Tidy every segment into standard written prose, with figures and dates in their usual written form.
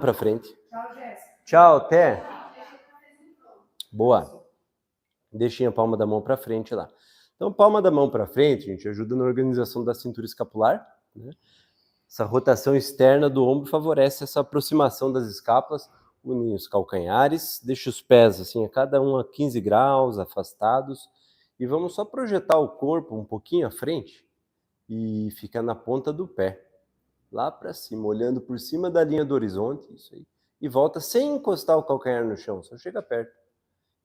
Para frente. Tchau, Jéssica. Tchau, até. Boa. Deixem a palma da mão para frente lá. Então, palma da mão para frente, gente, ajuda na organização da cintura escapular, né? Essa rotação externa do ombro favorece essa aproximação das escápulas, unem os calcanhares, deixa os pés assim, a cada um a 15 graus, afastados, e vamos só projetar o corpo um pouquinho à frente e ficar na ponta do pé, lá para cima, olhando por cima da linha do horizonte, isso aí, e volta sem encostar o calcanhar no chão, só chega perto.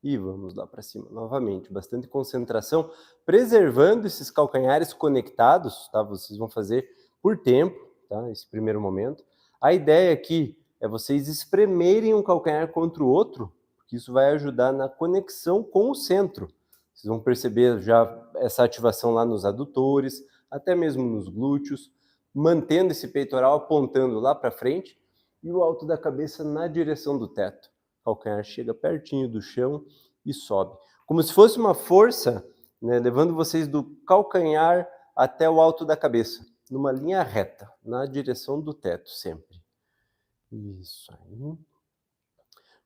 E vamos lá para cima novamente, bastante concentração, preservando esses calcanhares conectados, tá? Vocês vão fazer por tempo, tá? Esse primeiro momento. A ideia aqui é vocês espremerem um calcanhar contra o outro, porque isso vai ajudar na conexão com o centro. Vocês vão perceber já essa ativação lá nos adutores, até mesmo nos glúteos, mantendo esse peitoral apontando lá para frente e o alto da cabeça na direção do teto. O calcanhar chega pertinho do chão e sobe. Como se fosse uma força, né, levando vocês do calcanhar até o alto da cabeça, numa linha reta, na direção do teto sempre. Isso aí.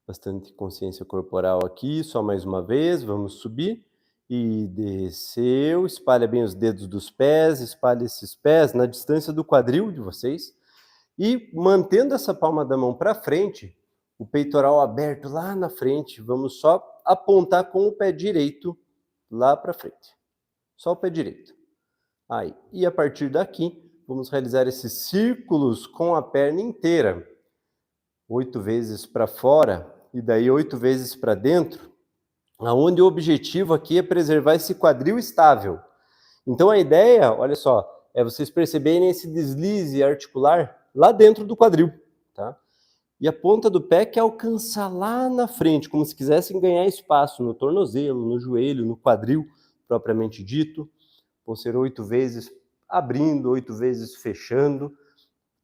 Bastante consciência corporal aqui, só mais uma vez, vamos subir. E desceu, espalha bem os dedos dos pés, espalha esses pés na distância do quadril de vocês. E mantendo essa palma da mão para frente, o peitoral aberto lá na frente, vamos só apontar com o pé direito lá para frente. Só o pé direito. Aí. E a partir daqui, vamos realizar esses círculos com a perna inteira. 8 vezes para fora e daí 8 vezes para dentro, onde o objetivo aqui é preservar esse quadril estável. Então a ideia, olha só, é vocês perceberem esse deslize articular lá dentro do quadril, tá? E a ponta do pé quer alcançar lá na frente, como se quisessem ganhar espaço no tornozelo, no joelho, no quadril, propriamente dito. Vão ser 8 vezes abrindo, 8 vezes fechando.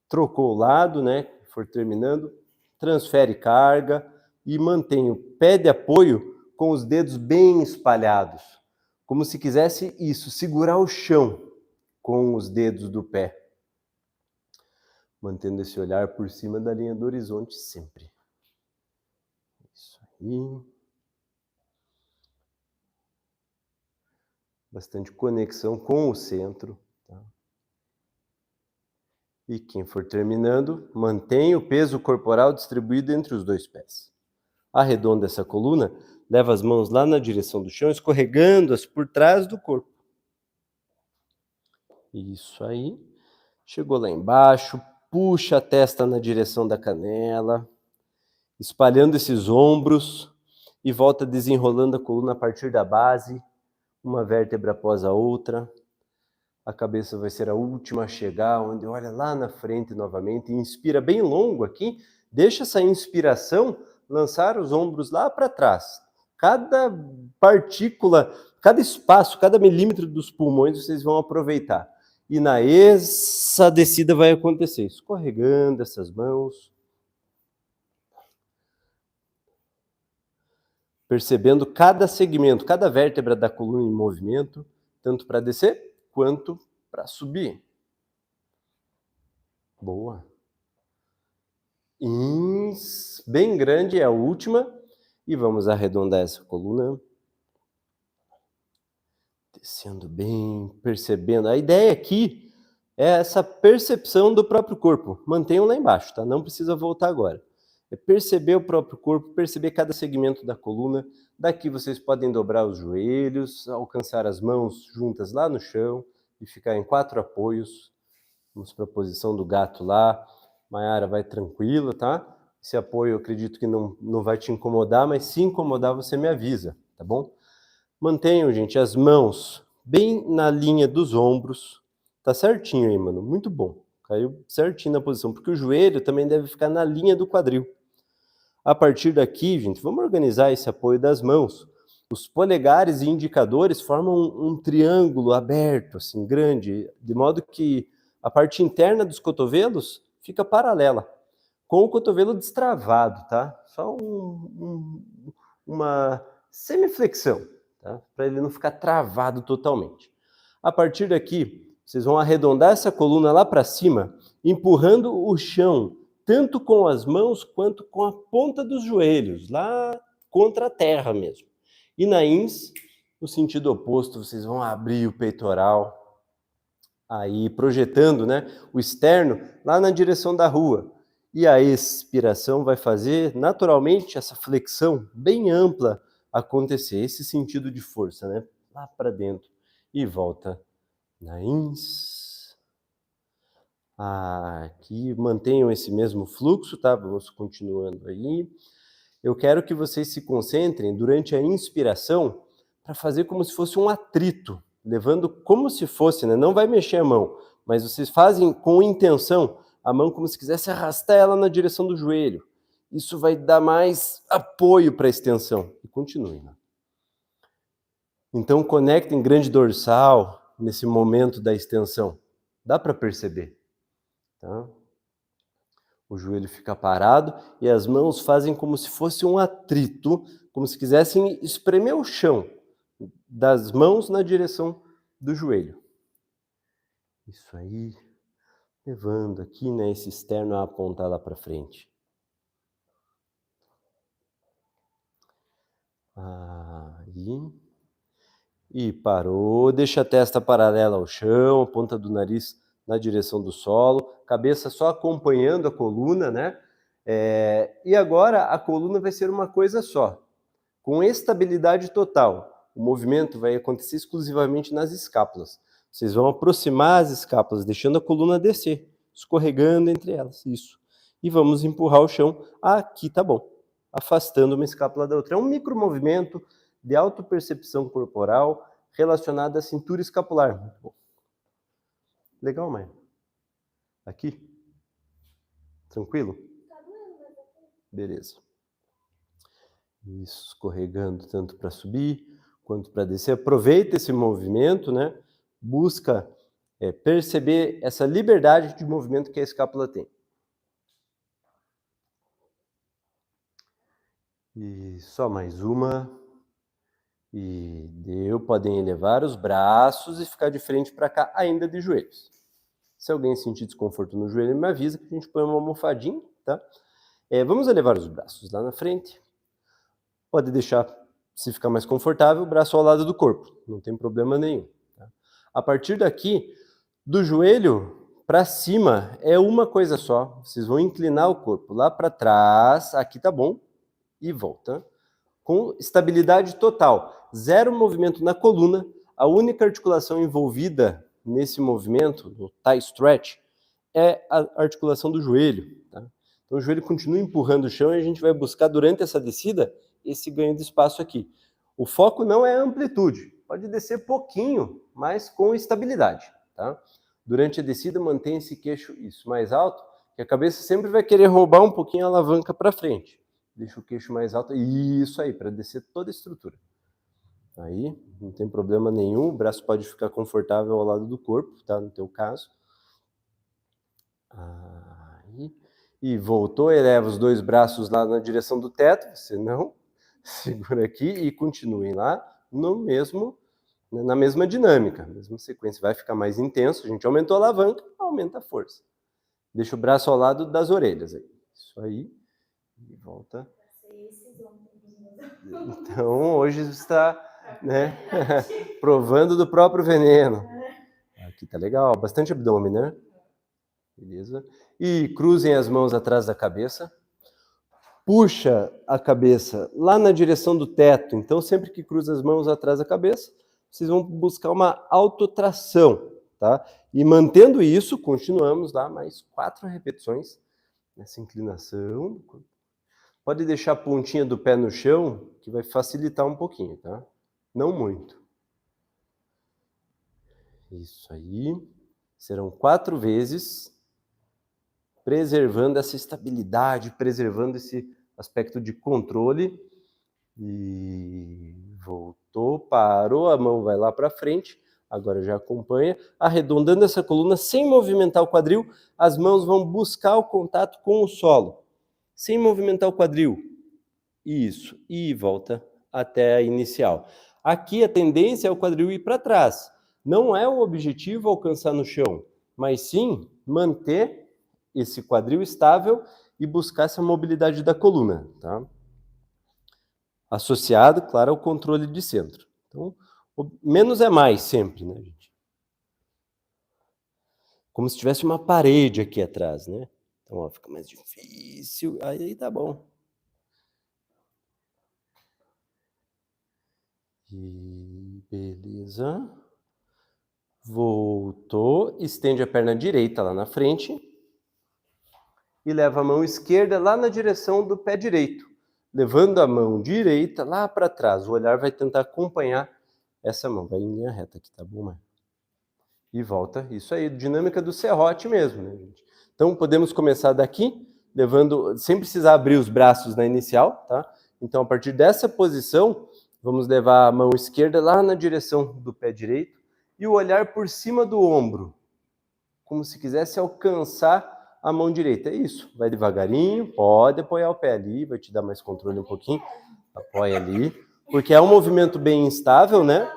Trocou o lado, né? For terminando, transfere carga e mantém o pé de apoio com os dedos bem espalhados, como se quisesse isso, segurar o chão com os dedos do pé. Mantendo esse olhar por cima da linha do horizonte sempre. Isso aí. Bastante conexão com o centro. Tá? E quem for terminando, mantém o peso corporal distribuído entre os dois pés. Arredonda essa coluna, leva as mãos lá na direção do chão, escorregando-as por trás do corpo. Isso aí. Chegou lá embaixo, puxa a testa na direção da canela, espalhando esses ombros e volta desenrolando a coluna a partir da base, uma vértebra após a outra. A cabeça vai ser a última a chegar, onde olha lá na frente novamente, inspira bem longo aqui, deixa essa inspiração lançar os ombros lá para trás. Cada partícula, cada espaço, cada milímetro dos pulmões vocês vão aproveitar. E essa descida vai acontecer, escorregando essas mãos. Percebendo cada segmento, cada vértebra da coluna em movimento, tanto para descer quanto para subir. Boa. Bem grande é a última. E vamos arredondar essa coluna. Descendo bem, percebendo. A ideia aqui é essa percepção do próprio corpo. Mantenham lá embaixo, tá? Não precisa voltar agora. É perceber o próprio corpo, perceber cada segmento da coluna. Daqui vocês podem dobrar os joelhos, alcançar as mãos juntas lá no chão e ficar em 4 apoios. Vamos para a posição do gato lá. Maiara, vai tranquila, tá? Esse apoio eu acredito que não vai te incomodar, mas se incomodar você me avisa, tá bom? Mantenham, gente, as mãos bem na linha dos ombros. Tá certinho aí, mano. Muito bom. Caiu certinho na posição, porque o joelho também deve ficar na linha do quadril. A partir daqui, gente, vamos organizar esse apoio das mãos. Os polegares e indicadores formam um triângulo aberto, assim, grande, de modo que a parte interna dos cotovelos fica paralela, com o cotovelo destravado, tá? Só uma semiflexão, tá? Para ele não ficar travado totalmente. A partir daqui, vocês vão arredondar essa coluna lá para cima, empurrando o chão tanto com as mãos quanto com a ponta dos joelhos, lá contra a terra mesmo. E na ins, no sentido oposto, vocês vão abrir o peitoral, aí projetando, né, o externo lá na direção da rua. E a expiração vai fazer naturalmente essa flexão bem ampla acontecer, esse sentido de força, né, lá para dentro. E volta na ins. Aqui, mantenham esse mesmo fluxo, tá? Vamos continuando aí. Eu quero que vocês se concentrem durante a inspiração para fazer como se fosse um atrito, levando como se fosse, né? Não vai mexer a mão, mas vocês fazem com intenção a mão como se quisesse arrastar ela na direção do joelho. Isso vai dar mais apoio para a extensão. E continuem. Né? Então conectem grande dorsal nesse momento da extensão. Dá para perceber. Tá? O joelho fica parado e as mãos fazem como se fosse um atrito, como se quisessem espremer o chão das mãos na direção do joelho. Isso aí, levando aqui, né, esse externo a apontar lá para frente. Aí. E parou, deixa a testa paralela ao chão, a ponta do nariz na direção do solo, cabeça só acompanhando a coluna, né? E agora a coluna vai ser uma coisa só, com estabilidade total. O movimento vai acontecer exclusivamente nas escápulas. Vocês vão aproximar as escápulas, deixando a coluna descer, escorregando entre elas, isso. E vamos empurrar o chão, aqui tá bom, afastando uma escápula da outra. É um micromovimento de autopercepção corporal relacionada à cintura escapular. Muito bom. Legal, mãe? Aqui? Tranquilo? Beleza. Isso, escorregando tanto para subir quanto para descer. Aproveita esse movimento, né? Busca perceber essa liberdade de movimento que a escápula tem. E só mais uma. E deu, podem elevar os braços e ficar de frente para cá, ainda de joelhos. Se alguém sentir desconforto no joelho, me avisa que a gente põe uma almofadinha, tá? Vamos elevar os braços lá na frente. Pode deixar, se ficar mais confortável, o braço ao lado do corpo, não tem problema nenhum. Tá? A partir daqui, do joelho para cima, é uma coisa só. Vocês vão inclinar o corpo lá para trás, aqui tá bom, e volta. Com estabilidade total, zero movimento na coluna, a única articulação envolvida nesse movimento, no thigh stretch, é a articulação do joelho. Tá? Então o joelho continua empurrando o chão e a gente vai buscar durante essa descida esse ganho de espaço aqui. O foco não é a amplitude, pode descer pouquinho, mas com estabilidade. Tá? Durante a descida mantenha esse queixo isso mais alto, que a cabeça sempre vai querer roubar um pouquinho a alavanca para frente. Deixa o queixo mais alto, isso aí, para descer toda a estrutura. Aí, não tem problema nenhum, o braço pode ficar confortável ao lado do corpo, tá? No teu caso. Aí, e voltou, eleva os dois braços lá na direção do teto, você não, segura aqui e continuem lá na mesma dinâmica, mesma sequência. Vai ficar mais intenso, a gente aumentou a alavanca, aumenta a força. Deixa o braço ao lado das orelhas. Aí. Isso aí. E volta. Então, hoje está, né, provando do próprio veneno. Aqui tá legal, bastante abdômen, né? Beleza. E cruzem as mãos atrás da cabeça. Puxa a cabeça lá na direção do teto. Então, sempre que cruza as mãos atrás da cabeça, vocês vão buscar uma autotração, tá? E mantendo isso, continuamos lá mais 4 repetições nessa inclinação. Pode deixar a pontinha do pé no chão, que vai facilitar um pouquinho, tá? Não muito. Isso aí. Serão 4 vezes, preservando essa estabilidade, preservando esse aspecto de controle. E voltou, parou, a mão vai lá para frente. Agora já acompanha, arredondando essa coluna sem movimentar o quadril. As mãos vão buscar o contato com o solo. Sem movimentar o quadril. Isso. E volta até a inicial. Aqui a tendência é o quadril ir para trás. Não é o objetivo alcançar no chão, mas sim manter esse quadril estável e buscar essa mobilidade da coluna, tá? Associado, claro, ao controle de centro. Então, menos é mais sempre, né, gente? Como se tivesse uma parede aqui atrás, né? Então, ó, fica mais difícil. Aí tá bom. E beleza. Voltou, estende a perna direita lá na frente e leva a mão esquerda lá na direção do pé direito, levando a mão direita lá para trás. O olhar vai tentar acompanhar essa mão. Vai em linha reta aqui, tá bom, Mar? E volta. Isso aí, dinâmica do serrote mesmo, né, gente? Então, podemos começar daqui, levando, sem precisar abrir os braços na inicial, tá? Então, a partir dessa posição, vamos levar a mão esquerda lá na direção do pé direito e o olhar por cima do ombro, como se quisesse alcançar a mão direita. É isso. Vai devagarinho, pode apoiar o pé ali, vai te dar mais controle um pouquinho. Apoia ali, porque é um movimento bem instável, né?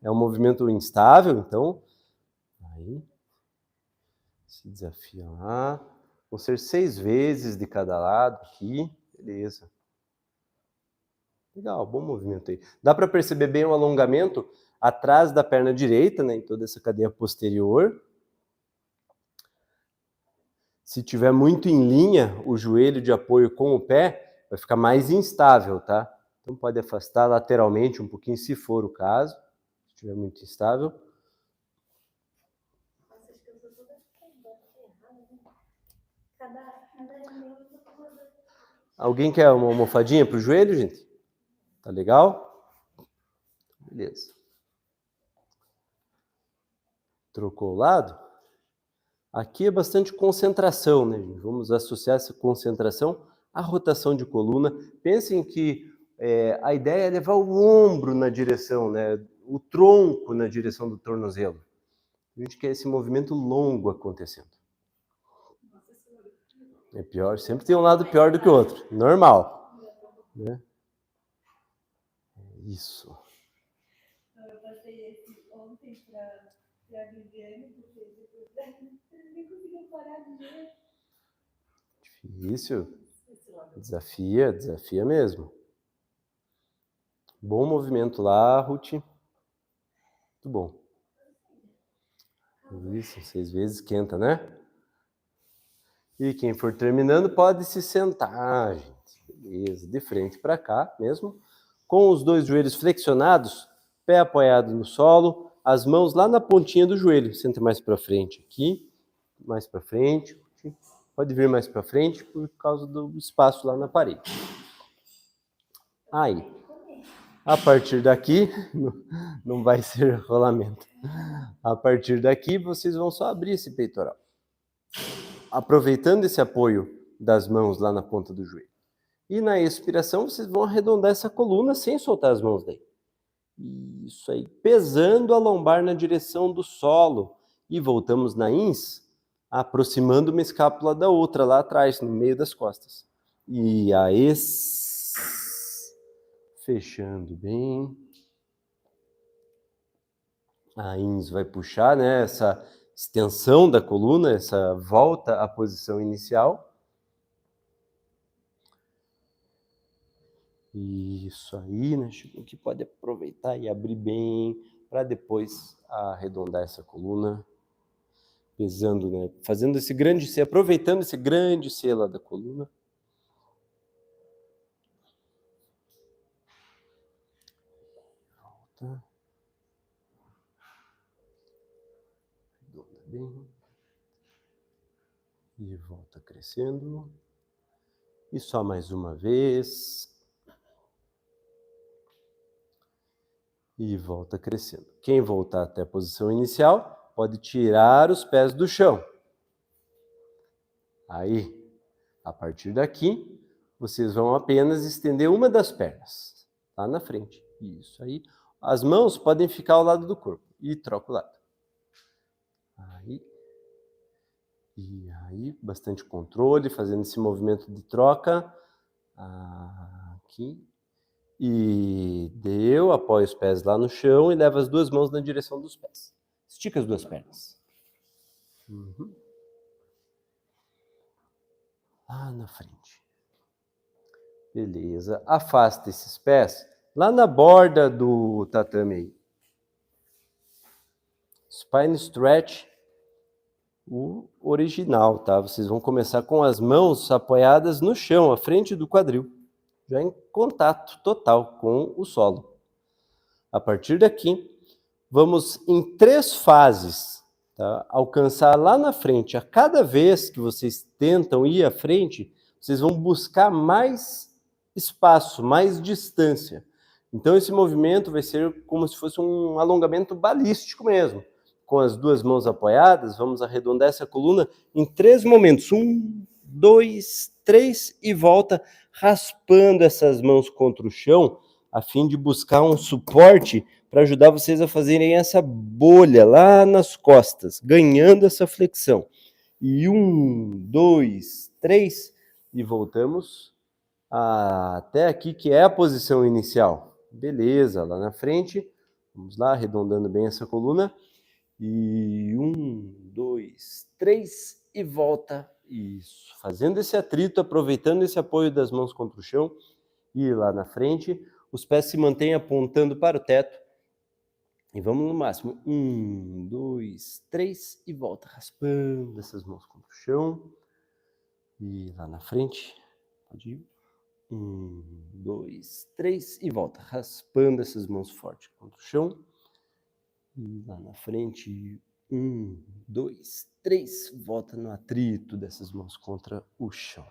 É um movimento instável, então... Aí... Se desafia lá. Vão ser 6 vezes de cada lado aqui. Beleza. Legal, bom movimento aí. Dá para perceber bem o alongamento atrás da perna direita, né, em toda essa cadeia posterior. Se tiver muito em linha o joelho de apoio com o pé, vai ficar mais instável, tá? Então pode afastar lateralmente um pouquinho, se for o caso. Se estiver muito instável. Alguém quer uma almofadinha para o joelho, gente? Tá legal? Beleza. Trocou o lado? Aqui é bastante concentração, né, gente? Vamos associar essa concentração à rotação de coluna. Pensem que a ideia é levar o ombro na direção, né? O tronco na direção do tornozelo. A gente quer esse movimento longo acontecendo. É pior, sempre tem um lado pior do que o outro. Normal. Né? Isso. Eu passei esse ontem para a Viviane, porque nem conseguiu parar de ver. Difícil. Desafia mesmo. Bom movimento lá, Ruth. Muito bom. Isso, 6 vezes esquenta, né? E quem for terminando pode se sentar, gente. Beleza, de frente para cá mesmo. Com os 2 joelhos flexionados, pé apoiado no solo, as mãos lá na pontinha do joelho. Senta mais para frente aqui, mais para frente. Pode vir mais para frente por causa do espaço lá na parede. Aí, a partir daqui, não vai ser rolamento. A partir daqui, vocês vão só abrir esse peitoral. Aproveitando esse apoio das mãos lá na ponta do joelho. E na expiração, vocês vão arredondar essa coluna sem soltar as mãos daí. Isso aí. Pesando a lombar na direção do solo. E voltamos na ins, aproximando uma escápula da outra lá atrás, no meio das costas. E a ex... Fechando bem. A ins vai puxar, né, essa extensão da coluna, essa volta à posição inicial. Isso aí, né? Chegou aqui, pode aproveitar e abrir bem para depois arredondar essa coluna, pesando, né? Fazendo esse grande C, aproveitando esse grande C lá da coluna. Volta. Arredonda bem. E volta crescendo. E só mais uma vez. E volta crescendo. Quem voltar até a posição inicial, pode tirar os pés do chão. Aí, a partir daqui, vocês vão apenas estender uma das pernas, lá na frente. Isso aí. As mãos podem ficar ao lado do corpo. E troca o lado. Aí. E aí, bastante controle, fazendo esse movimento de troca. Aqui. E deu, apoia os pés lá no chão e leva as 2 mãos na direção dos pés. Estica as 2 pernas. Uhum. lá na frente. Beleza. Afasta esses pés lá na borda do tatame aí. Spine stretch, o original, tá? Vocês vão começar com as mãos apoiadas no chão, à frente do quadril, já em contato total com o solo. A partir daqui, vamos em 3 fases, tá? Alcançar lá na frente. A cada vez que vocês tentam ir à frente, vocês vão buscar mais espaço, mais distância. Então esse movimento vai ser como se fosse um alongamento balístico mesmo. Com as 2 mãos apoiadas, vamos arredondar essa coluna em 3 momentos. 1, 2, 3 e volta, raspando essas mãos contra o chão, a fim de buscar um suporte para ajudar vocês a fazerem essa bolha lá nas costas, ganhando essa flexão. E 1, 2, 3 e voltamos até aqui, que é a posição inicial. Beleza, lá na frente, vamos lá, arredondando bem essa coluna. E 1, 2, 3 e volta. Isso, fazendo esse atrito, aproveitando esse apoio das mãos contra o chão. E lá na frente, os pés se mantêm apontando para o teto. E vamos no máximo. 1, 2, 3 e volta, raspando essas mãos contra o chão. E lá na frente, pode ir. 1, 2, 3 e volta, raspando essas mãos forte contra o chão. E lá na frente, 1, 2, 3, volta no atrito dessas mãos contra o chão.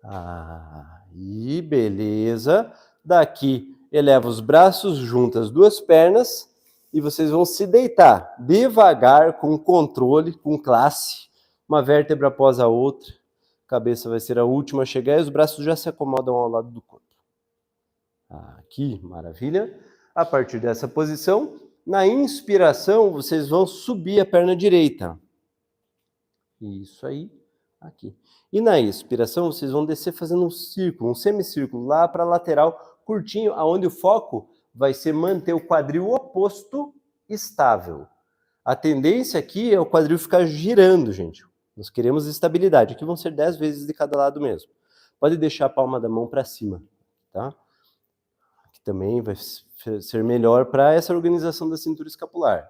Aí, beleza. Daqui, eleva os braços, junta as 2 pernas e vocês vão se deitar devagar, com controle, com classe, uma vértebra após a outra. A cabeça vai ser a última a chegar e os braços já se acomodam ao lado do corpo. Aqui, maravilha. A partir dessa posição, na inspiração, vocês vão subir a perna direita. Isso aí, aqui. E na expiração, vocês vão descer fazendo um círculo, um semicírculo, lá para a lateral, curtinho, onde o foco vai ser manter o quadril oposto estável. A tendência aqui é o quadril ficar girando, gente. Nós queremos estabilidade. Aqui vão ser 10 vezes de cada lado mesmo. Pode deixar a palma da mão para cima, tá? Aqui também vai ser melhor para essa organização da cintura escapular.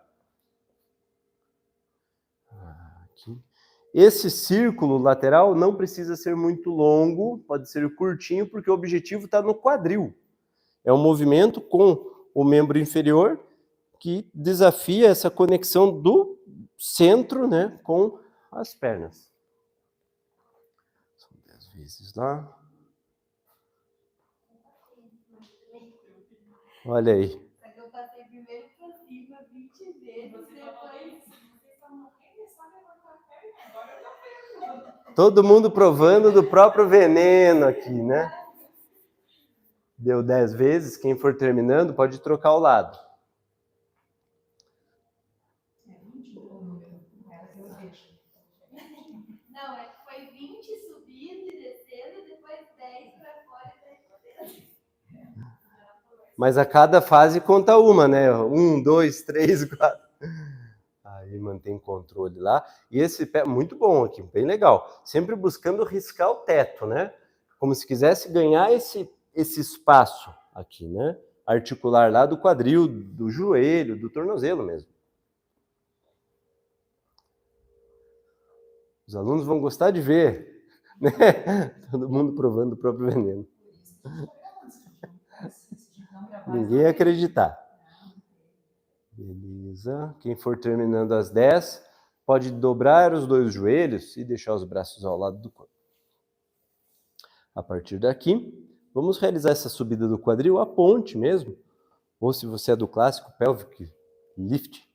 Aqui. Esse círculo lateral não precisa ser muito longo, pode ser curtinho, porque o objetivo está no quadril. É um movimento com o membro inferior que desafia essa conexão do centro, né, com as pernas. São 10 vezes lá. Olha aí. Eu passei primeiro pra cima 20 vezes, depois... Todo mundo provando do próprio veneno aqui, né? Deu 10 vezes, quem for terminando pode trocar o lado. Não, é que foi 20 subindo e descendo, depois 10 para fora e 10 para dentro. Mas a cada fase conta uma, né? 1, 2, 3, 4. Aí mantém controle lá. E esse pé, muito bom aqui, bem legal. Sempre buscando riscar o teto, né? Como se quisesse ganhar esse espaço aqui, né? Articular lá do quadril, do joelho, do tornozelo mesmo. Os alunos vão gostar de ver, né? Todo mundo provando o próprio veneno. Ninguém ia acreditar. Beleza. Quem for terminando as 10, pode dobrar os 2 joelhos e deixar os braços ao lado do corpo. A partir daqui, vamos realizar essa subida do quadril, a ponte mesmo. Ou se você é do clássico, pelvic lift,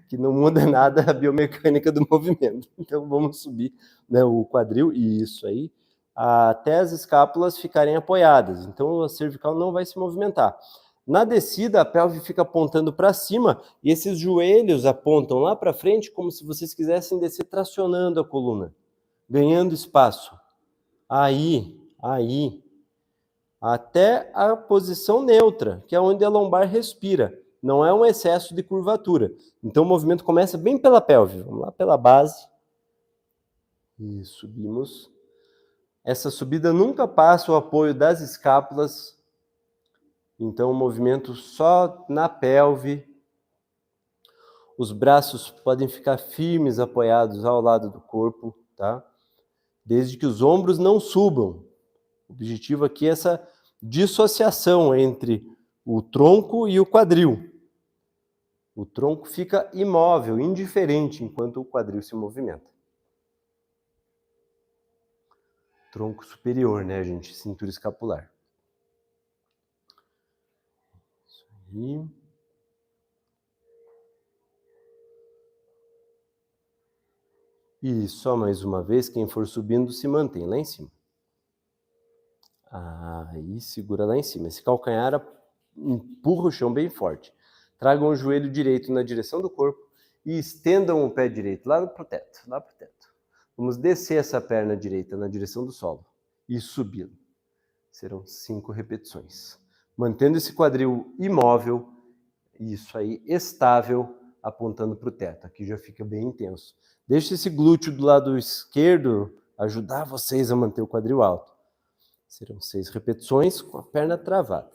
que não muda nada a biomecânica do movimento. Então vamos subir, né, o quadril, e isso aí, até as escápulas ficarem apoiadas. Então a cervical não vai se movimentar. Na descida, a pelve fica apontando para cima e esses joelhos apontam lá para frente como se vocês quisessem descer tracionando a coluna, ganhando espaço. Aí, até a posição neutra, que é onde a lombar respira. Não é um excesso de curvatura. Então o movimento começa bem pela pelve. Vamos lá pela base. E subimos. Essa subida nunca passa o apoio das escápulas, então o movimento só na pelve. Os braços podem ficar firmes, apoiados ao lado do corpo, tá? Desde que os ombros não subam. O objetivo aqui é essa dissociação entre o tronco e o quadril. O tronco fica imóvel, indiferente, enquanto o quadril se movimenta. Tronco superior, né, gente? Cintura escapular. Isso aí. E só mais uma vez, quem for subindo se mantém lá em cima. Aí segura lá em cima. Esse calcanhar empurra o chão bem forte. Tragam o joelho direito na direção do corpo e estendam o pé direito lá pro teto, lá pro teto. Vamos descer essa perna direita na direção do solo e subi-lo. Serão 5 repetições. Mantendo esse quadril imóvel, isso aí, estável, apontando para o teto. Aqui já fica bem intenso. Deixe esse glúteo do lado esquerdo ajudar vocês a manter o quadril alto. Serão 6 repetições com a perna travada.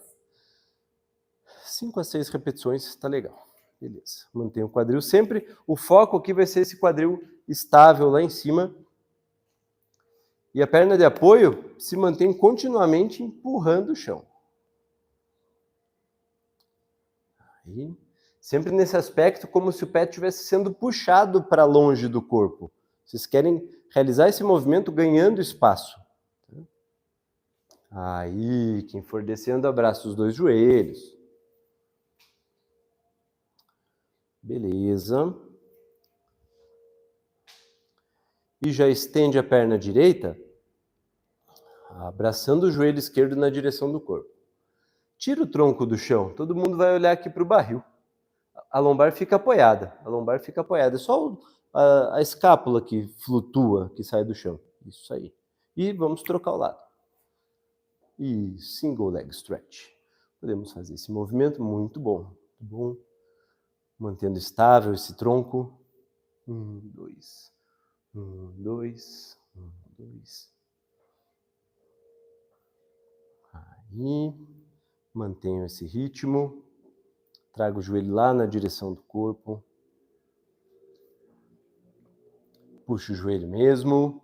5 a 6 repetições, está legal. Beleza. Mantenha o quadril sempre. O foco aqui vai ser esse quadril estável lá em cima. E a perna de apoio se mantém continuamente empurrando o chão. Aí, sempre nesse aspecto, como se o pé estivesse sendo puxado para longe do corpo. Vocês querem realizar esse movimento ganhando espaço. Aí, quem for descendo, abraça os 2 joelhos. Beleza. E já estende a perna direita, abraçando o joelho esquerdo na direção do corpo. Tira o tronco do chão, todo mundo vai olhar aqui para o barril. A lombar fica apoiada, É só a escápula que flutua, que sai do chão. Isso aí. E vamos trocar o lado. E single leg stretch. Podemos fazer esse movimento, muito bom. Muito bom. Mantendo estável esse tronco. 1, 2. 1, 2. 1, 2. Aí. Mantenho esse ritmo. Trago o joelho lá na direção do corpo. Puxo o joelho mesmo.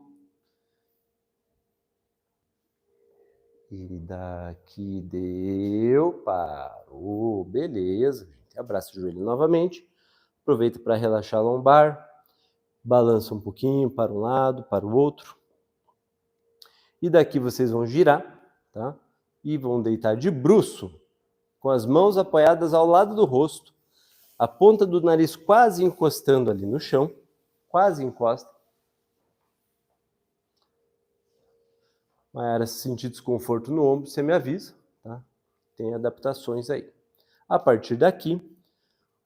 E daqui deu, parou, beleza. Abraça o joelho novamente. Aproveita para relaxar a lombar. Balança um pouquinho para um lado, para o outro. E daqui vocês vão girar, tá? E vão deitar de bruço, com as mãos apoiadas ao lado do rosto, a ponta do nariz quase encostando ali no chão, quase encosta. Mayara, se sentir desconforto no ombro, você me avisa, tá? Tem adaptações aí. A partir daqui,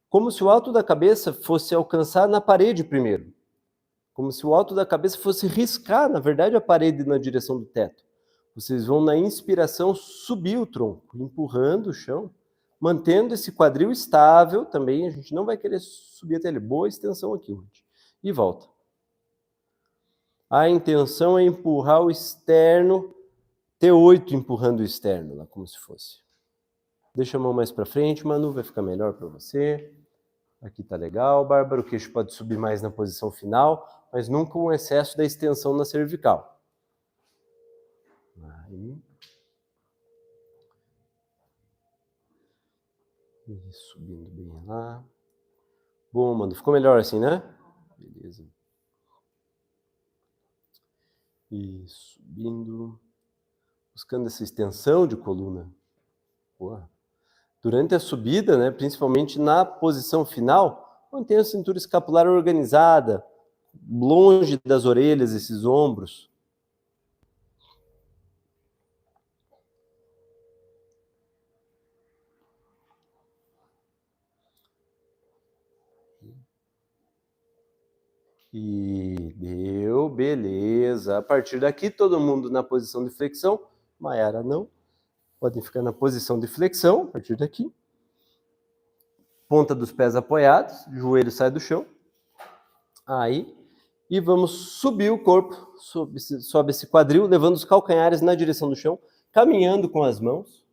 como se o alto da cabeça fosse alcançar na parede primeiro. Como se o alto da cabeça fosse riscar, na verdade, a parede na direção do teto. Vocês vão, na inspiração, subir o tronco, empurrando o chão, mantendo esse quadril estável também. A gente não vai querer subir até ele. Boa extensão aqui, Ruth. E volta. A intenção é empurrar o externo, T8 empurrando o externo, lá como se fosse. Deixa a mão mais para frente, Manu, vai ficar melhor para você. Aqui tá legal, Bárbara. O queixo pode subir mais na posição final, mas nunca um excesso da extensão na cervical. Aí. E subindo bem lá. Bom, Manu, ficou melhor assim, né? Beleza. E subindo. Buscando essa extensão de coluna. Boa. Durante a subida, né, principalmente na posição final, mantenha a cintura escapular organizada, longe das orelhas, esses ombros. E deu, beleza. A partir daqui, todo mundo na posição de flexão. Mayara não. Podem ficar na posição de flexão, a partir daqui. Ponta dos pés apoiados, joelho sai do chão. Aí, E vamos subir o corpo, sobe esse quadril, levando os calcanhares na direção do chão, caminhando com as mãos.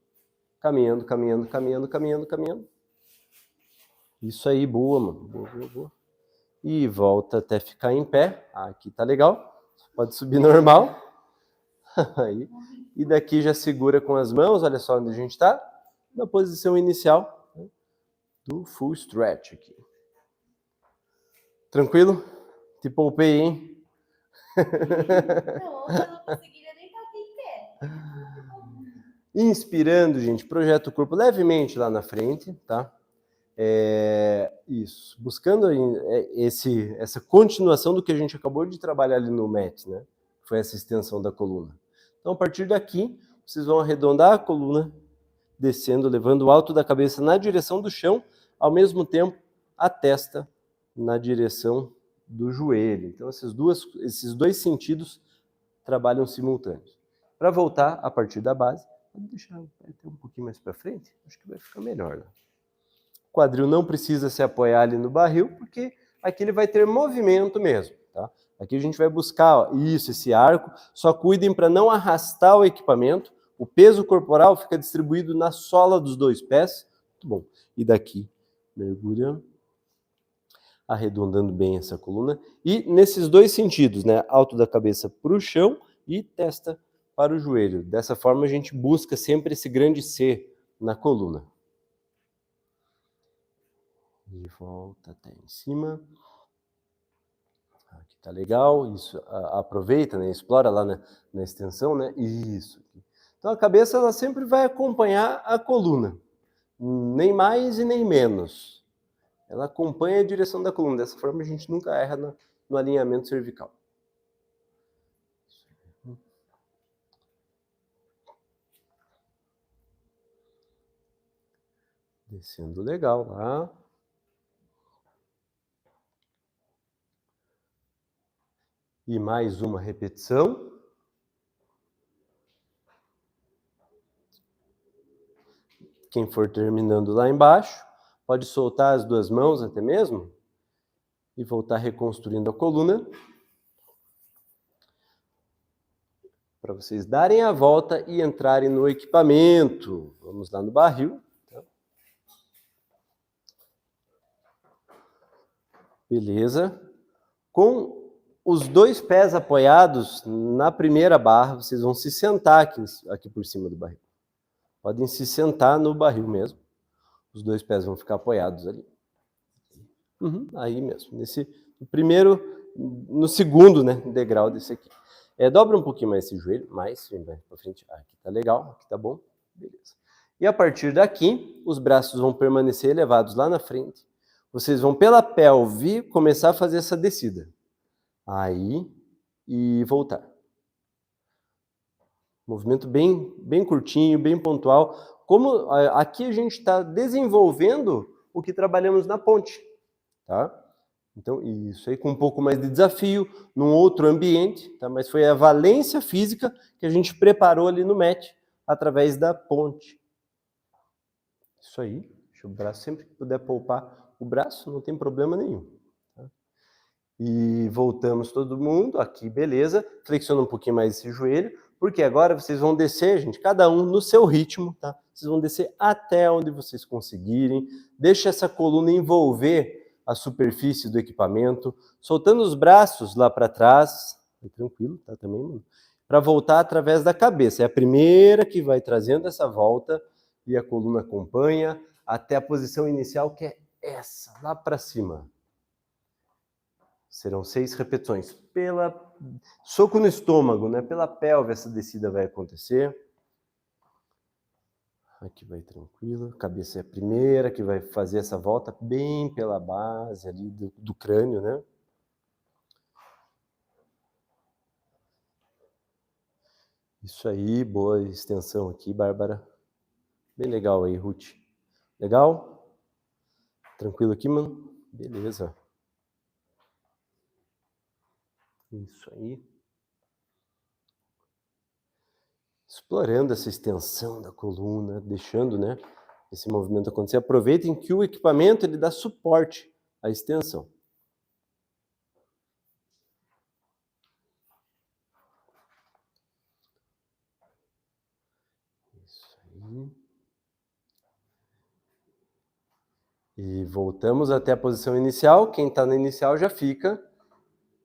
Caminhando, caminhando, caminhando, caminhando, caminhando. Isso aí, boa, mano. Boa, boa, boa. E volta até ficar em pé. Aqui tá legal. Pode subir normal. Aí. E daqui já segura com as mãos, olha só onde a gente está. Na posição inicial, né, do full stretch aqui. Tranquilo? Te poupei, hein? Não, eu não conseguiria nem estar aqui em pé. Inspirando, gente, projeta o corpo levemente lá na frente, tá? Isso, buscando essa continuação do que a gente acabou de trabalhar ali no mat, né? Foi essa extensão da coluna. Então, a partir daqui, vocês vão arredondar a coluna, descendo, levando o alto da cabeça na direção do chão, ao mesmo tempo, a testa na direção do joelho. Então, esses dois sentidos trabalham simultâneos. Para voltar, a partir da base, vou deixar até um pouquinho mais para frente, acho que vai ficar melhor, né? O quadril não precisa se apoiar ali no barril, porque aqui ele vai ter movimento mesmo, tá? Aqui a gente vai buscar, ó, esse arco, só cuidem para não arrastar o equipamento, o peso corporal fica distribuído na sola dos dois pés, muito bom. E daqui, mergulhando, arredondando bem essa coluna, e nesses dois sentidos, né, alto da cabeça para o chão e testa para o joelho. Dessa forma a gente busca sempre esse grande C na coluna. E volta até em cima. Aqui tá legal, isso, aproveita, né, explora lá na extensão, né, isso. Então a cabeça ela sempre vai acompanhar a coluna, nem mais e nem menos. Ela acompanha a direção da coluna, dessa forma a gente nunca erra no alinhamento cervical. Descendo legal lá. E mais uma repetição. Quem for terminando lá embaixo, pode soltar as duas mãos até mesmo e voltar reconstruindo a coluna. Para vocês darem a volta e entrarem no equipamento. Vamos lá no barril. Beleza. Com os dois pés apoiados na primeira barra, vocês vão se sentar aqui por cima do barril. Podem se sentar no barril mesmo. Os dois pés vão ficar apoiados ali. Aí mesmo. No segundo, né, degrau desse aqui. Dobra um pouquinho mais esse joelho, mais, vem para frente. Aqui tá legal, aqui tá bom. Beleza. E a partir daqui, os braços vão permanecer elevados lá na frente. Vocês vão pela pelve começar a fazer essa descida. Aí, e voltar. Movimento bem curtinho, bem pontual. Como aqui a gente está desenvolvendo o que trabalhamos na ponte, tá? Então, isso aí com um pouco mais de desafio, num outro ambiente, tá? Mas foi a valência física que a gente preparou ali no mat, através da ponte. Isso aí. Deixa o braço, sempre que puder poupar o braço, não tem problema nenhum. E voltamos todo mundo, aqui beleza, flexiona um pouquinho mais esse joelho, porque agora vocês vão descer, gente, cada um no seu ritmo, tá? Vocês vão descer até onde vocês conseguirem, deixa essa coluna envolver a superfície do equipamento, soltando os braços lá para trás, tranquilo, tá também, mano? Para voltar através da cabeça, é a primeira que vai trazendo essa volta e a coluna acompanha até a posição inicial, que é essa, lá para cima. Serão 6 repetições. Soco no estômago, né? Pela pelve essa descida vai acontecer. Aqui vai tranquilo. A cabeça é a primeira que vai fazer essa volta bem pela base ali do crânio, né? Isso aí, boa extensão aqui, Bárbara. Bem legal aí, Ruth. Legal? Tranquilo aqui, mano? Beleza. Isso aí. Explorando essa extensão da coluna, deixando, né, esse movimento acontecer. Aproveitem que o equipamento ele dá suporte à extensão. Aí. E voltamos até a posição inicial. Quem está na inicial já fica.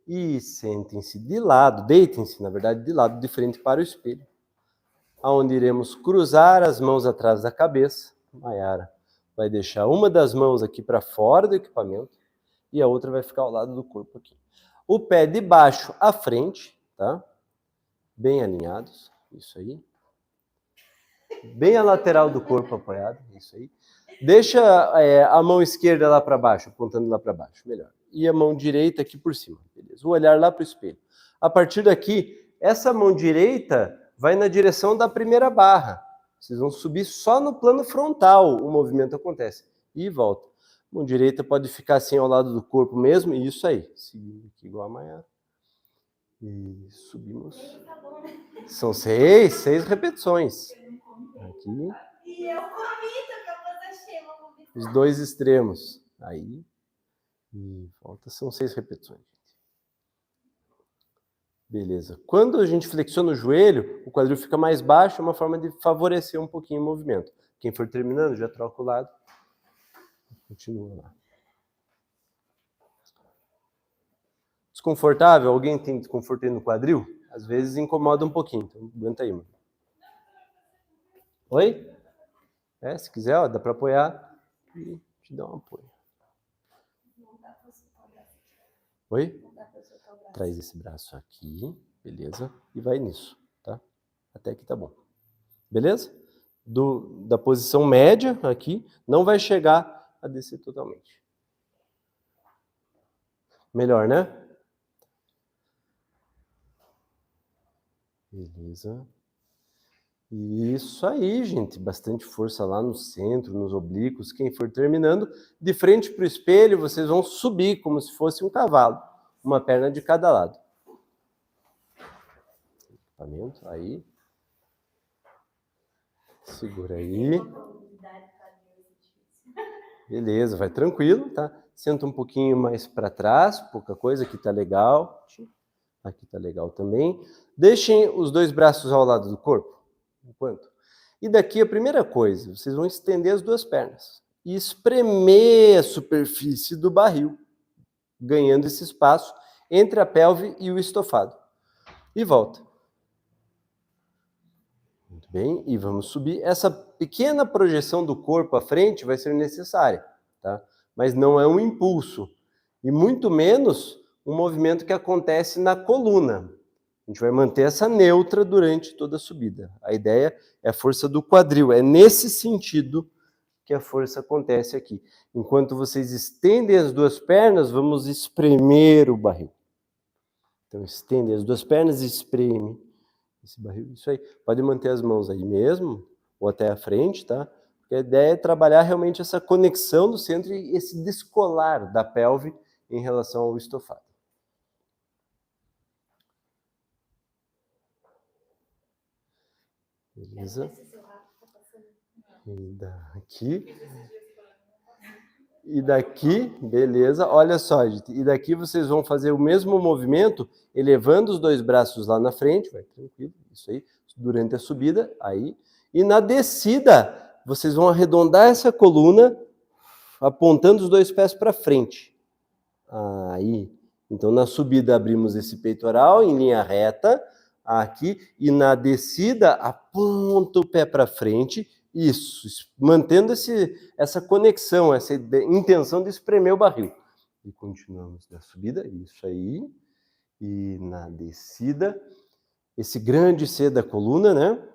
E sentem-se de lado, deitem-se, na verdade, de lado, de frente para o espelho. Onde iremos cruzar as mãos atrás da cabeça. Maiara vai deixar uma das mãos aqui para fora do equipamento e a outra vai ficar ao lado do corpo aqui. O pé de baixo à frente, tá? Bem alinhados, isso aí. Bem a lateral do corpo apoiado, isso aí. Deixa a mão esquerda lá para baixo, apontando lá para baixo, melhor. E a mão direita aqui por cima, beleza. O olhar lá para o espelho. A partir daqui, essa mão direita vai na direção da primeira barra. Vocês vão subir só no plano frontal, o movimento acontece. E volta. Mão direita pode ficar assim ao lado do corpo mesmo, e isso aí. Seguindo aqui igual a Maiara. E subimos. São seis repetições. Aqui. E eu comi, também os dois extremos. Aí. E volta. São 6 repetições. Beleza. Quando a gente flexiona o joelho, o quadril fica mais baixo, é uma forma de favorecer um pouquinho o movimento. Quem for terminando, já troca o lado. Continua lá. Desconfortável? Alguém tem desconforto aí no quadril? Às vezes incomoda um pouquinho, então aguenta aí, mano. Oi? Se quiser, ó, dá para apoiar e te dar um apoio. Oi? Traz esse braço aqui, beleza? E vai nisso, tá? Até aqui tá bom. Beleza? Da posição média aqui, não vai chegar a descer totalmente. Melhor, né? Beleza. Isso aí, gente. Bastante força lá no centro, nos oblíquos. Quem for terminando, de frente para o espelho, vocês vão subir como se fosse um cavalo. Uma perna de cada lado. Equipamento, aí. Segura aí. Beleza, vai tranquilo, tá? Senta um pouquinho mais para trás, pouca coisa, aqui tá legal. Aqui tá legal também. Deixem os dois braços ao lado do corpo, enquanto. E daqui a primeira coisa, vocês vão estender as duas pernas e espremer a superfície do barril, ganhando esse espaço entre a pelve e o estofado. E volta. Muito bem, e vamos subir. Essa pequena projeção do corpo à frente vai ser necessária, tá? Mas não é um impulso, e muito menos um movimento que acontece na coluna. A gente vai manter essa neutra durante toda a subida. A ideia é a força do quadril, é nesse sentido que a força acontece aqui. Enquanto vocês estendem as duas pernas, vamos espremer o barril. Então, estende as duas pernas e espreme esse barril. Isso aí. Pode manter as mãos aí mesmo, ou até a frente, tá? Porque a ideia é trabalhar realmente essa conexão do centro e esse descolar da pelve em relação ao estofado. Beleza? E daqui, beleza, olha só, gente, e daqui vocês vão fazer o mesmo movimento, elevando os dois braços lá na frente, vai tranquilo, isso aí, durante a subida, aí, e na descida, vocês vão arredondar essa coluna, apontando os dois pés para frente, aí, então na subida abrimos esse peitoral em linha reta, aqui, e na descida, aponta o pé para frente. Isso, mantendo essa conexão, essa intenção de espremer o barril. E continuamos na subida, isso aí. E na descida, esse grande C da coluna, né?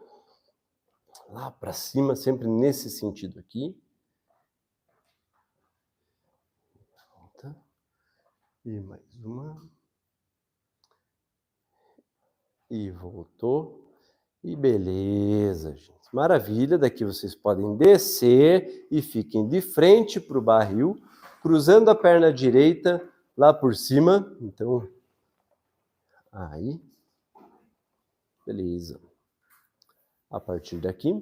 Lá para cima, sempre nesse sentido aqui. Volta. E mais uma. E voltou. E beleza, gente. Maravilha, daqui vocês podem descer e fiquem de frente para o barril, cruzando a perna direita lá por cima. Então, aí. Beleza. A partir daqui,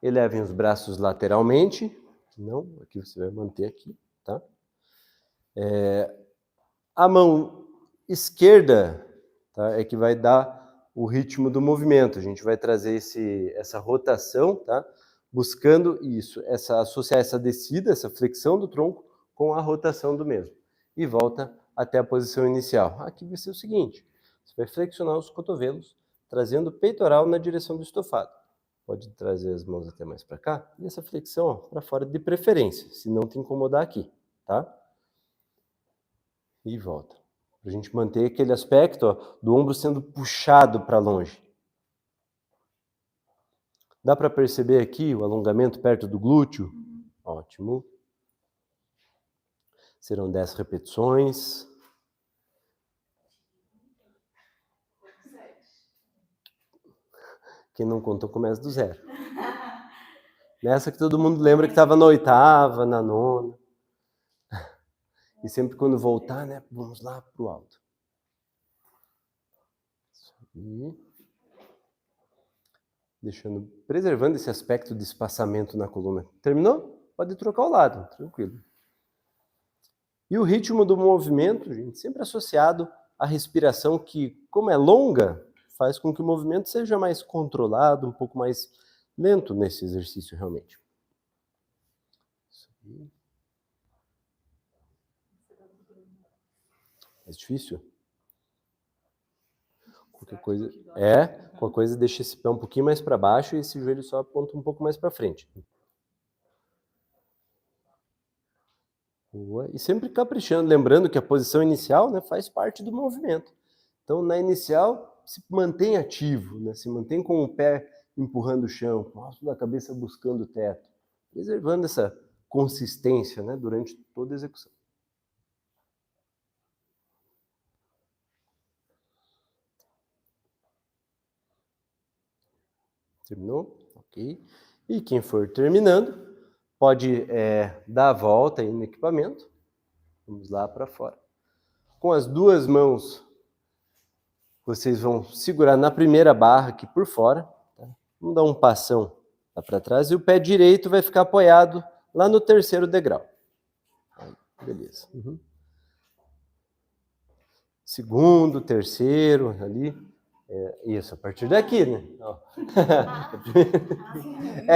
elevem os braços lateralmente. Não, aqui você vai manter aqui, tá? A mão esquerda, tá, é que vai dar o ritmo do movimento. A gente vai trazer essa rotação, tá? Buscando isso, associar essa descida, essa flexão do tronco com a rotação do mesmo. E volta até a posição inicial. Aqui vai ser o seguinte, você vai flexionar os cotovelos, trazendo o peitoral na direção do estofado. Pode trazer as mãos até mais para cá, e essa flexão para fora de preferência, se não te incomodar aqui, tá? E volta. Para a gente manter aquele aspecto, ó, do ombro sendo puxado para longe. Dá para perceber aqui o alongamento perto do glúteo? Ótimo. Serão 10 repetições. Quem não contou começa do zero. Nessa que todo mundo lembra que estava na 8ª, na 9ª. E sempre quando voltar, né, vamos lá pro alto. Isso aí. Preservando esse aspecto de espaçamento na coluna. Terminou? Pode trocar o lado, tranquilo. E o ritmo do movimento, gente, sempre associado à respiração que, como é longa, faz com que o movimento seja mais controlado, um pouco mais lento nesse exercício realmente. Isso aí. É difícil? Qualquer coisa deixa esse pé um pouquinho mais para baixo e esse joelho só aponta um pouco mais para frente. Boa. E sempre caprichando, lembrando que a posição inicial, né, faz parte do movimento. Então, na inicial, se mantém ativo, né, se mantém com o pé empurrando o chão, com o alto da cabeça buscando o teto, preservando essa consistência, né, durante toda a execução. Terminou? Ok. E quem for terminando, pode dar a volta aí no equipamento. Vamos lá para fora. Com as duas mãos, vocês vão segurar na primeira barra aqui por fora. Tá? Vamos dar um passão lá para trás. E o pé direito vai ficar apoiado lá no 3º degrau. Aí, beleza. Uhum. Segundo, terceiro, ali. Isso, a partir daqui, né?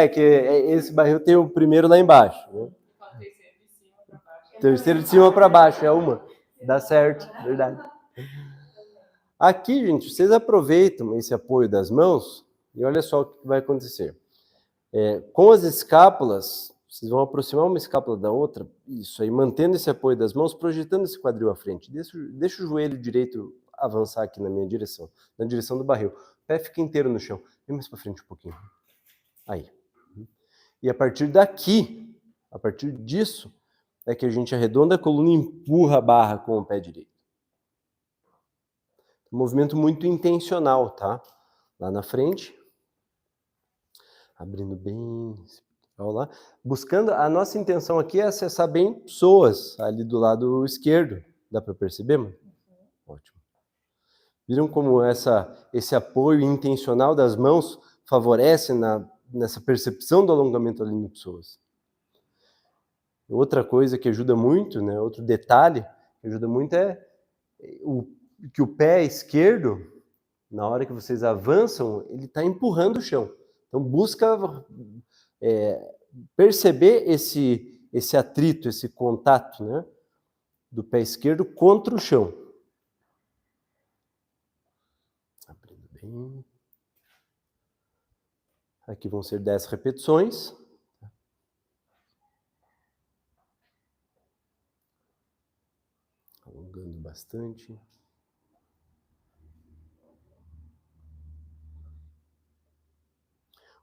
Que esse barril tem o primeiro lá embaixo. Né? Terceiro de cima para baixo, é uma. Dá certo, verdade. Aqui, gente, vocês aproveitam esse apoio das mãos e olha só o que vai acontecer. Com as escápulas, vocês vão aproximar uma escápula da outra, isso aí, mantendo esse apoio das mãos, projetando esse quadril à frente. Deixa o joelho direito avançar aqui na minha direção, na direção do barril. O pé fica inteiro no chão. Vem mais para frente um pouquinho. Aí. E a partir daqui, a partir disso, é que a gente arredonda a coluna e empurra a barra com o pé direito. Um movimento muito intencional, tá? Lá na frente. Abrindo bem. Lá. Buscando, a nossa intenção aqui é acessar bem psoas ali do lado esquerdo. Dá para perceber, mano? Ótimo. Viram como esse apoio intencional das mãos favorece nessa percepção do alongamento ali no psoas? Outra coisa que ajuda muito, né? Outro detalhe que ajuda muito é que o pé esquerdo, na hora que vocês avançam, ele está empurrando o chão. Então busca perceber esse atrito, esse contato, né, do pé esquerdo contra o chão. Abrindo bem. Aqui vão ser 10 repetições. Alongando bastante.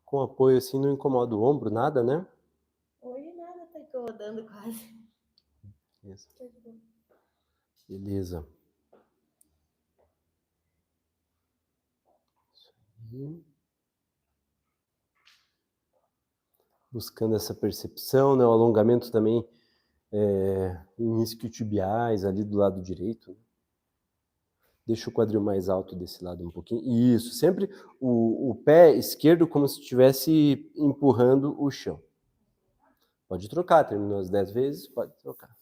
Com apoio assim não incomoda o ombro, nada, né? Hoje nada, tá incomodando quase. Isso. Beleza. Isso aí. Buscando essa percepção, né? O alongamento também em isquiotibiais ali do lado direito. Deixa o quadril mais alto desse lado um pouquinho. Isso, sempre o pé esquerdo como se estivesse empurrando o chão. Pode trocar, terminou as 10 vezes, pode trocar.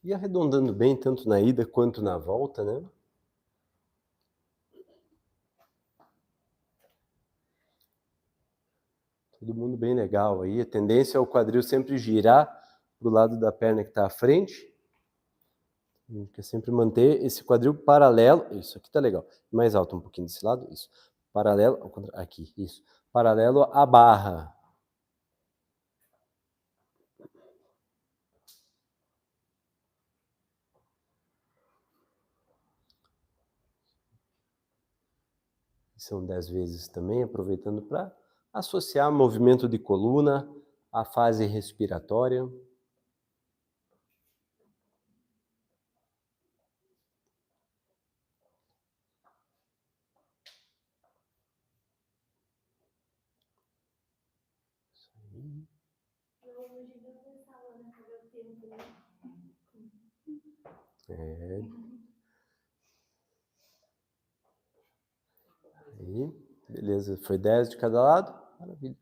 E arredondando bem, tanto na ida quanto na volta, né? Todo mundo bem legal aí. A tendência é o quadril sempre girar pro lado da perna que está à frente. A gente quer sempre manter esse quadril paralelo. Isso aqui tá legal. Mais alto um pouquinho desse lado. Isso. Paralelo. Aqui. Isso. Paralelo à barra. São 10 vezes também, aproveitando para associar movimento de coluna à fase respiratória. É. Aí, beleza, foi 10 de cada lado, maravilha.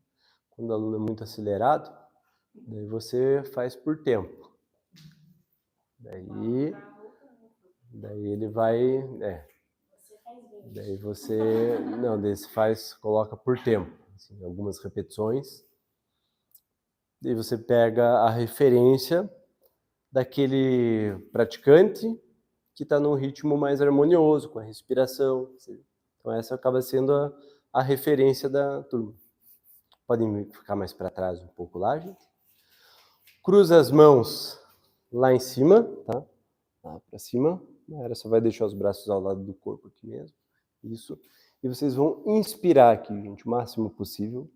Quando o aluno é muito acelerado, daí você faz por tempo. Daí ele vai, daí você, não, daí você faz, coloca por tempo, assim, algumas repetições. Daí você pega a referência daquele praticante que está num ritmo mais harmonioso, com a respiração. Então essa acaba sendo a referência da turma. Podem ficar mais para trás um pouco lá, gente. Cruza as mãos lá em cima, tá? Lá para cima. Era só vai deixar os braços ao lado do corpo aqui mesmo. Isso. E vocês vão inspirar aqui, gente, o máximo possível.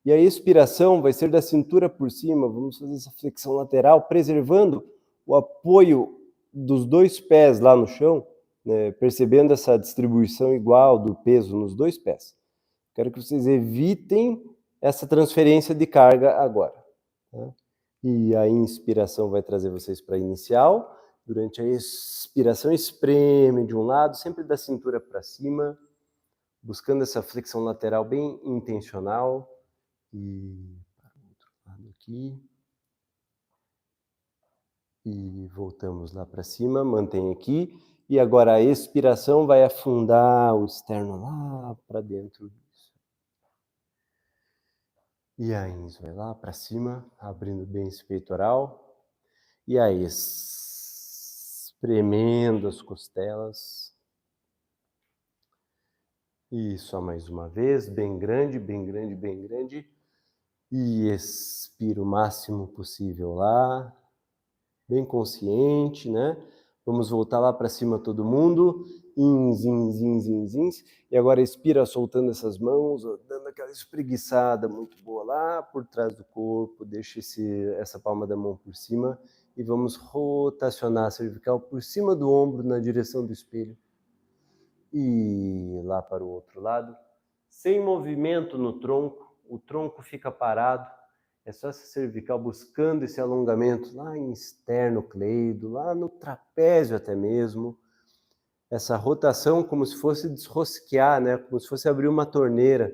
E a expiração vai ser da cintura por cima. Vamos fazer essa flexão lateral, preservando o apoio dos dois pés lá no chão, né, percebendo essa distribuição igual do peso nos dois pés. Quero que vocês evitem essa transferência de carga agora. Tá? E a inspiração vai trazer vocês para a inicial. Durante a expiração, espreme de um lado, sempre da cintura para cima, buscando essa flexão lateral bem intencional. E para o outro lado aqui. E voltamos lá para cima, mantém aqui. E agora a expiração vai afundar o externo lá para dentro. E a ins vai lá para cima, abrindo bem esse peitoral. E aí, espremendo as costelas. E só mais uma vez, bem grande, bem grande, bem grande. E expira o máximo possível lá. Bem consciente, né? Vamos voltar lá para cima todo mundo. Ins, ins, ins, ins, ins. E agora expira soltando essas mãos, dando aquela espreguiçada muito boa lá por trás do corpo. Deixa essa palma da mão por cima. E vamos rotacionar a cervical por cima do ombro na direção do espelho. E lá para o outro lado. Sem movimento no tronco. O tronco fica parado. É só essa cervical buscando esse alongamento lá em esternocleido, lá no trapézio até mesmo. Essa rotação como se fosse desrosquear, né? Como se fosse abrir uma torneira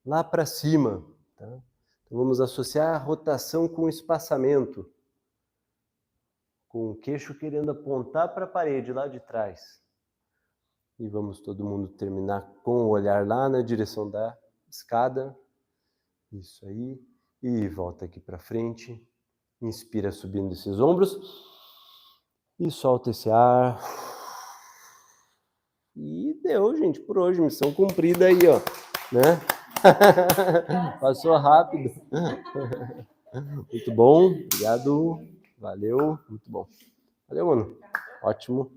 lá para cima. Tá? Então vamos associar a rotação com o espaçamento. Com o queixo querendo apontar para a parede lá de trás. E vamos todo mundo terminar com o olhar lá na direção da escada. Isso aí. E volta aqui para frente. Inspira subindo esses ombros. E solta esse ar. E deu, gente, por hoje. Missão cumprida aí, ó. Né? Passou rápido. Muito bom. Obrigado. Valeu. Muito bom. Valeu, mano. Ótimo.